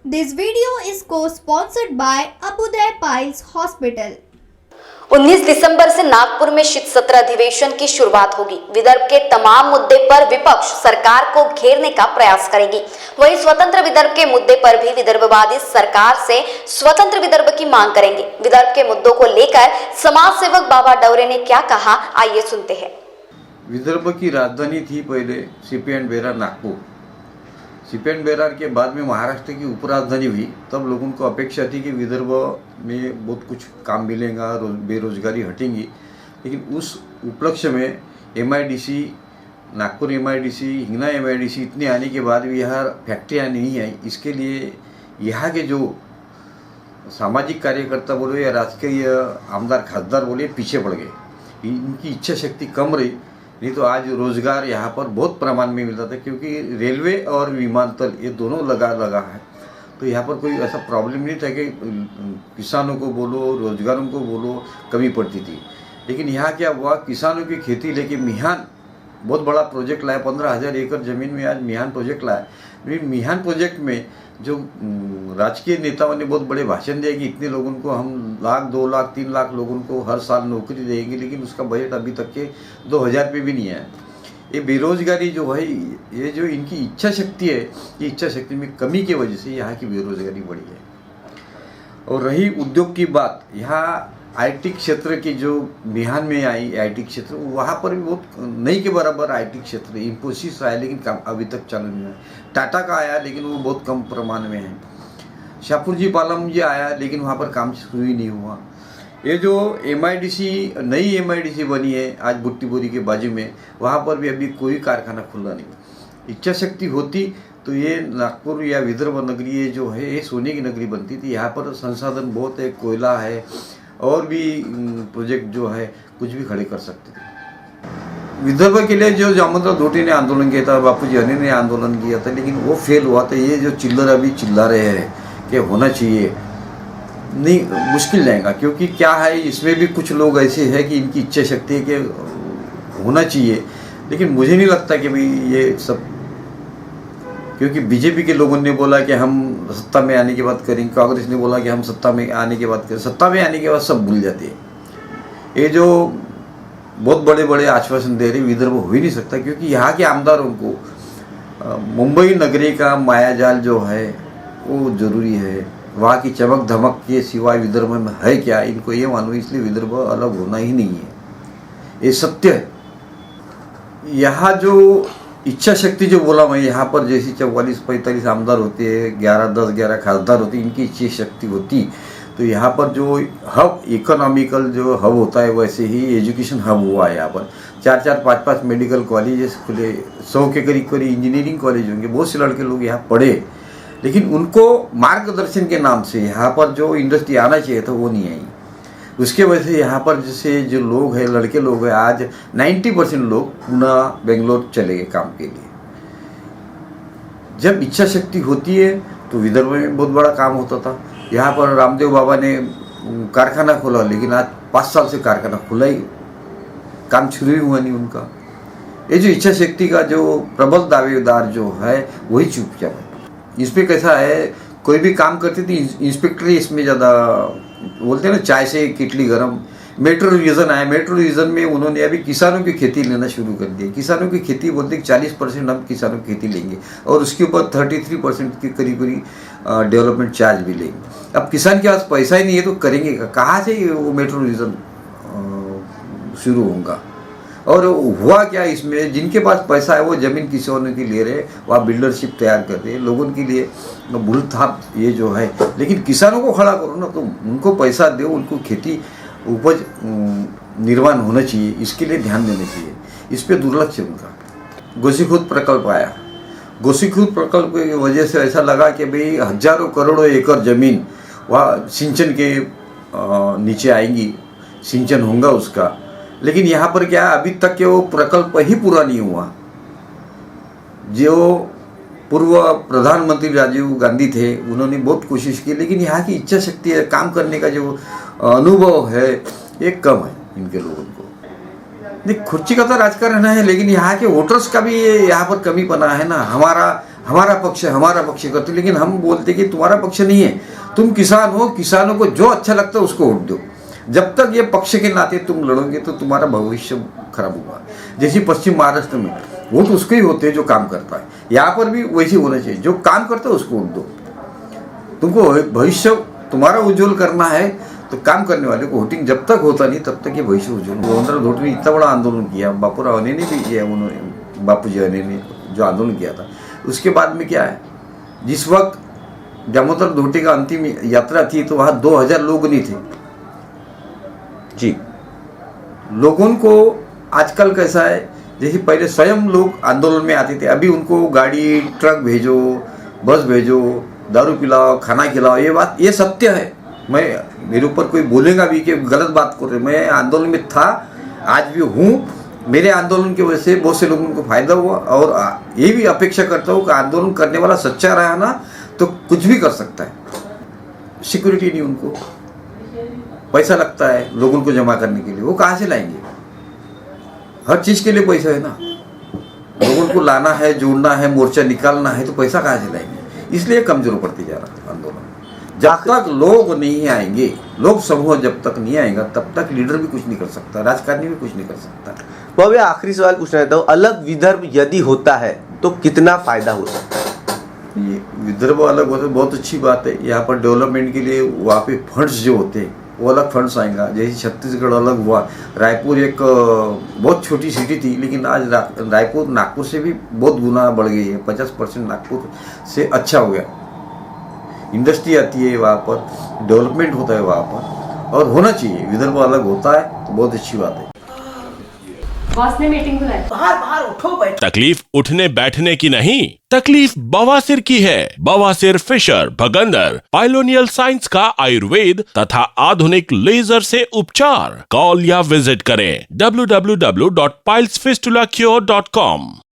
This video is co-sponsored by Abudai Piles Hospital. 19 दिसंबर से नागपुर में शीत सत्र अधिवेशन की शुरुआत होगी। विदर्भ के तमाम मुद्दे पर विपक्ष सरकार को घेरने का प्रयास करेगी। वहीं स्वतंत्र विदर्भ के मुद्दे पर भी विदर्भवादी सरकार से स्वतंत्र विदर्भ की मांग करेंगे। विदर्भ के मुद्दों को लेकर समाज सेवक बाबा डवरे ने क्या कहा, आइए सुनते हैं। विदर्भ की राजधानी थी पहले CP and Berar Nagpur. CP and Berar के बाद में महाराष्ट्र की उपराजधानी हुई। तब लोगों को अपेक्षा थी कि विदर्भ में बहुत कुछ काम मिलेगा, बेरोजगारी हटेंगी। लेकिन उस उपलक्ष्य में MIDC, Nagpur MIDC, Hingna MIDC इतने आने के बाद भी यहाँ फैक्ट्रियाँ नहीं आई। इसके लिए यहाँ के जो सामाजिक कार्यकर्ता बोले या राजकीय आमदार खासदार बोले पीछे पड़ गए। इनकी इच्छा शक्ति कम रही, नहीं तो आज रोजगार यहाँ पर बहुत प्रमाण में मिलता था, क्योंकि रेलवे और विमानतल ये दोनों लगा है। तो यहाँ पर कोई ऐसा प्रॉब्लम नहीं था कि किसानों को बोलो, रोजगारों को बोलो, कमी पड़ती थी। लेकिन यहाँ क्या हुआ, किसानों की खेती लेके मिहान बहुत बड़ा प्रोजेक्ट लाया। 15,000 एकड़ ज़मीन में आज मिहान प्रोजेक्ट लाया। लेकिन मिहान प्रोजेक्ट में जो राजकीय नेताओं ने बहुत बड़े भाषण दिए कि इतने लोगों को हम 1,00,000, 2,00,000, 3,00,000 लोगों को हर साल नौकरी देंगे, लेकिन उसका बजट अभी तक के 2,000 रुपये भी नहीं है। ये बेरोजगारी जो है, ये जो इनकी इच्छा शक्ति है, ये इच्छा शक्ति में कमी की वजह से यहाँ की बेरोजगारी बढ़ी है। और रही उद्योग की बात, यहाँ IT क्षेत्र की जो बिहार में आई IT क्षेत्र, वहाँ पर भी बहुत नहीं के बराबर IT क्षेत्र। इंफोसिस आया लेकिन काम अभी तक चालू नहीं है। टाटा का आया लेकिन वो बहुत कम प्रमाण में है। शाहपुरजी पालम जी आया लेकिन वहाँ पर काम शुरू ही नहीं हुआ। ये जो MIDC, नई MIDC बनी है आज बुट्टीबोरी के बाजू में, वहाँ पर भी अभी कोई कारखाना खुला नहीं। इच्छा शक्ति होती तो ये नागपुर या विदर्भ नगरी ये जो है, ये सोने की नगरी बनती थी। यहाँ पर संसाधन बहुत है, कोयला है, और भी प्रोजेक्ट जो है कुछ भी खड़े कर सकते थे। विदर्भ के लिए जो जामवंतराव धोटे ने आंदोलन किया था, बापूजी हनी ने आंदोलन किया था, लेकिन वो फेल हुआ था। ये जो चिल्लर अभी चिल्ला रहे हैं कि होना चाहिए, नहीं, मुश्किल जाएगा। क्योंकि क्या है, इसमें भी कुछ लोग ऐसे हैं कि इनकी इच्छा शक्ति है कि होना चाहिए, लेकिन मुझे नहीं लगता कि भाई ये सब, क्योंकि बीजेपी के लोगों ने बोला कि हम सत्ता में आने के बाद करेंगे, कांग्रेस ने बोला कि हम सत्ता में आने के बाद करें। सत्ता में आने के बाद सब भूल जाते हैं। ये जो बहुत बड़े बड़े आश्वासन दे रहे, विदर्भ हो ही नहीं सकता, क्योंकि यहाँ के आमदारों को मुंबई नगरी का मायाजाल जो है वो जरूरी है। वहाँ की चमक धमक के सिवाय विदर्भ में है क्या, इनको ये मालूम, इसलिए विदर्भ अलग होना ही नहीं है, ये सत्य है। यहाँ जो इच्छा शक्ति जो बोला मैं, यहाँ पर जैसी 44-45 आमदार होते हैं, 11-10-11 खासदार होती, इनकी इच्छा शक्ति होती तो यहाँ पर जो हब, इकोनॉमिकल जो हब होता है, वैसे ही एजुकेशन हब हुआ है। यहाँ पर 4-4, 5-5 मेडिकल कॉलेजेस खुले, 100 के करीब इंजीनियरिंग कॉलेज होंगे। बहुत से लड़के लोग यहाँ पढ़े, लेकिन उनको मार्गदर्शन के नाम से यहाँ पर जो इंडस्ट्री आना चाहिए था वो नहीं आई। उसके वजह से यहाँ पर जैसे जो लोग हैं, लड़के लोग हैं, आज 90% लोग पुणे, बेंगलोर चले गए काम के लिए। जब इच्छा शक्ति होती है तो विदर्भ में बहुत बड़ा काम होता था। यहाँ पर रामदेव बाबा ने कारखाना खोला, लेकिन आज 5 साल से कारखाना खुला ही, काम शुरू ही हुआ नहीं उनका। ये जो इच्छा शक्ति का जो प्रबल दावेदार जो है वही चुपचाप है। इसमें कैसा है, कोई भी काम करते थे इंस्पेक्टर ही इसमें ज़्यादा बोलते हैं ना, चाय से किटली गरम। मेट्रो डिवीज़न आया, मेट्रो डिवीज़न में उन्होंने अभी किसानों की खेती लेना शुरू कर दी। किसानों की खेती बोलते हैं 40% हम किसानों की खेती लेंगे, और उसके ऊपर 33% के करीब डेवलपमेंट चार्ज भी लेंगे। अब किसान के पास पैसा ही नहीं है तो करेंगे कहाँ से वो मेट्रो डिवीज़न शुरू होगा। और हुआ क्या, इसमें जिनके पास पैसा है वो ज़मीन किसानों की ले रहे, वहाँ बिल्डरशिप तैयार कर रहे, लोगों के लिए भूल थाप ये जो है। लेकिन किसानों को खड़ा करो ना, तो उनको पैसा दो, उनको खेती उपज निर्माण होना चाहिए, इसके लिए ध्यान देना चाहिए। इस पर दुर्लक्ष्य उनका। गोसीखुर्द प्रकल्प आया, गोसीखुर्द प्रकल्प की वजह से ऐसा लगा कि भाई हजारों करोड़ों एकड़ ज़मीन वहाँ सिंचन के नीचे आएंगी, सिंचन होगा उसका। लेकिन यहाँ पर क्या, अभी तक के वो प्रकल्प ही पूरा नहीं हुआ। जो पूर्व प्रधानमंत्री राजीव गांधी थे, उन्होंने बहुत कोशिश की, लेकिन यहाँ की इच्छा शक्ति है, काम करने का जो अनुभव है ये कम है इनके लोगों को। नहीं, खुर्ची का तो राजकारण है, लेकिन यहाँ के वोटर्स का भी यहाँ पर कमी पना है ना। हमारा पक्ष करते, लेकिन हम बोलते कि तुम्हारा पक्ष नहीं है, तुम किसान हो, किसानों को जो अच्छा लगता है उसको वोट दो। जब तक ये पक्ष के नाते तुम लड़ोगे तो तुम्हारा भविष्य खराब होगा। जैसे पश्चिम महाराष्ट्र में वोट उसको ही होते हैं जो काम करता है, यहाँ पर भी वैसे होना चाहिए, जो काम करता है उसको वोट दो। तुमको भविष्य तुम्हारा उज्जवल करना है तो काम करने वाले को वोटिंग जब तक होता नहीं तब तक ये भविष्य उज्जवल। गोविंदराव धोट ने इतना बड़ा आंदोलन किया, बापूराव ने भी किया, उन्होंने बापूजी ने जो आंदोलन किया था, उसके बाद में क्या है, जिस वक्त दामोदर धोटे का अंतिम यात्रा थी तो वहाँ 2000 लोग नहीं थे जी। लोगों को आजकल कैसा है, जैसे पहले स्वयं लोग आंदोलन में आते थे, अभी उनको गाड़ी ट्रक भेजो, बस भेजो, दारू पिलाओ, खाना खिलाओ। ये बात ये सत्य है, मैं मेरे ऊपर कोई बोलेगा भी कि गलत बात कर रहे, मैं आंदोलन में था, आज भी हूँ। मेरे आंदोलन की वजह से बहुत से लोगों को फायदा हुआ और ये भी अपेक्षा करता हूँ कि आंदोलन करने वाला सच्चा रहा ना तो कुछ भी कर सकता है। सिक्योरिटी नहीं, उनको पैसा लगता है लोगों को जमा करने के लिए, वो कहाँ से लाएंगे? हर चीज़ के लिए पैसा है ना, लोगों को लाना है, जोड़ना है, मोर्चा निकालना है, तो पैसा कहाँ से लाएंगे? इसलिए कमजोर पड़ती जा रहा है आंदोलन। जब तक लोग नहीं आएंगे, लोग समूह जब तक नहीं आएगा तब तक लीडर भी कुछ नहीं कर सकता, राजकारणी भी कुछ नहीं कर सकता। वो भी आखिरी सवाल पूछना चाहता हूँ, अलग विदर्भ यदि होता है तो कितना फायदा हो सकता है? ये विदर्भ अलग होता है, बहुत अच्छी बात है। यहाँ पर डेवलपमेंट के लिए वहाँ पे फंड्स जो होते हैं वो अलग फंड्स आएगा। जैसे छत्तीसगढ़ अलग हुआ, रायपुर एक बहुत छोटी सिटी थी, लेकिन आज रायपुर नागपुर से भी बहुत गुना बढ़ गई है, 50% नागपुर से अच्छा हो गया। इंडस्ट्री आती है वहाँ पर, डेवलपमेंट होता है वहाँ पर, और होना चाहिए। विदर्भ अलग होता है तो बहुत अच्छी बात है। बॉस ने मीटिंग बुलाई। बाहर उठो बैठो। तकलीफ उठने बैठने की नहीं, तकलीफ बवासीर की है। बवासीर, फिशर, भगंदर, पाइलोनियल साइंस का आयुर्वेद तथा आधुनिक लेजर से उपचार। कॉल या विजिट करें www.pilesfistulacure.com।